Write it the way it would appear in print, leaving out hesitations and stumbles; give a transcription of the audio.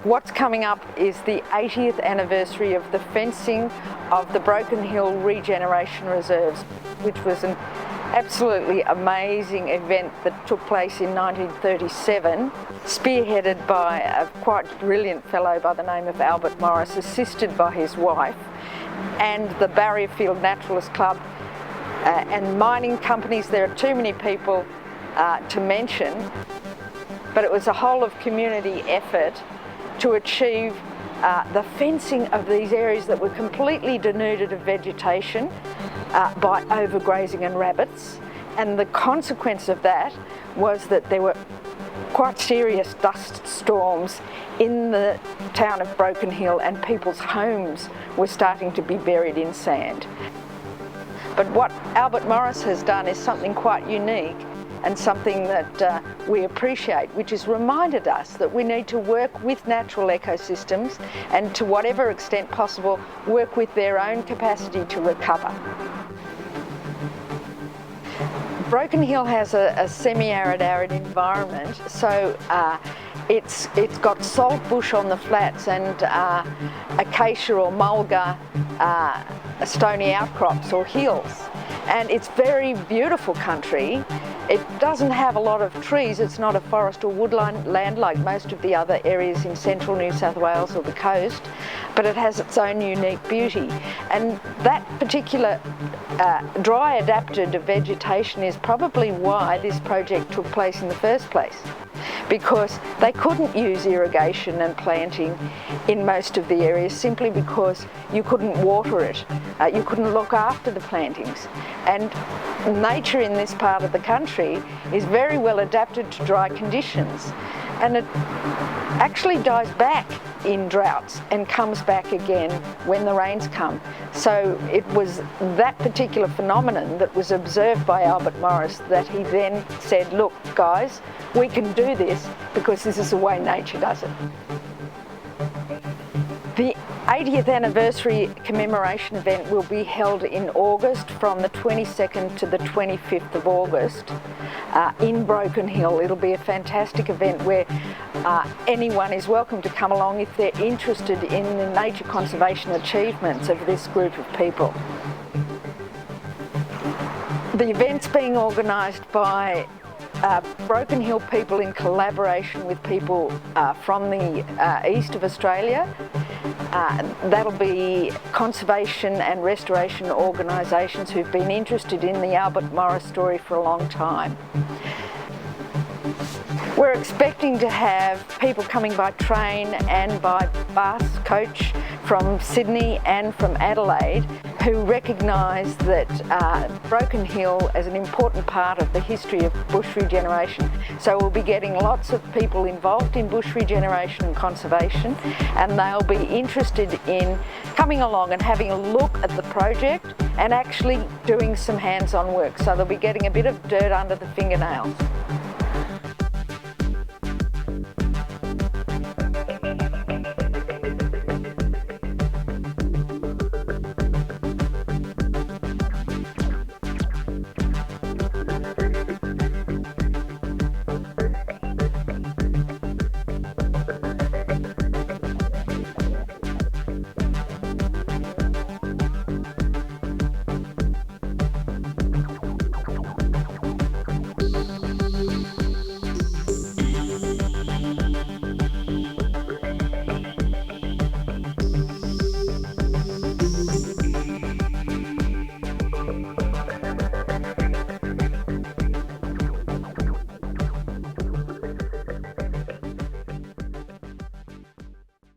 What's coming up is the 80th anniversary of the fencing of the Broken Hill Regeneration Reserves, which was an absolutely amazing event that took place in 1937, spearheaded by a quite brilliant fellow by the name of Albert Morris, assisted by his wife, and the Barrierfield Naturalist Club and mining companies. There are too many people to mention, but it was a whole of community effort to achieve the fencing of these areas that were completely denuded of vegetation by overgrazing and rabbits. And the consequence of that was that there were quite serious dust storms in the town of Broken Hill, and people's homes were starting to be buried in sand. But what Albert Morris has done is something quite unique and something that we appreciate, which has reminded us that we need to work with natural ecosystems and, to whatever extent possible, work with their own capacity to recover. Broken Hill has a semi-arid, arid environment, so it's got salt bush on the flats and acacia or mulga stony outcrops or hills. And it's very beautiful country. It doesn't have a lot of trees. It's not a forest or woodland land like most of the other areas in central New South Wales or the coast, but it has its own unique beauty. And that particular dry adapted vegetation is probably why this project took place in the first place, because they couldn't use irrigation and planting in most of the areas simply because you couldn't water it, you couldn't look after the plantings. And nature in this part of the country is very well adapted to dry conditions, and it actually dies back in droughts and comes back again when the rains come. So it was that particular phenomenon that was observed by Albert Morris that he then said, look guys, we can do this because this is the way nature does it. The 80th anniversary commemoration event will be held in August, from the 22nd to the 25th of August in Broken Hill. It'll be a fantastic event where anyone is welcome to come along if they're interested in the nature conservation achievements of this group of people. The event's being organised by Broken Hill people in collaboration with people from the east of Australia. That'll be conservation and restoration organisations who've been interested in the Albert Morris story for a long time. We're expecting to have people coming by train and by bus, coach from Sydney and from Adelaide, who recognise that Broken Hill is an important part of the history of bush regeneration. So we'll be getting lots of people involved in bush regeneration and conservation, and they'll be interested in coming along and having a look at the project and actually doing some hands-on work. So they'll be getting a bit of dirt under the fingernails.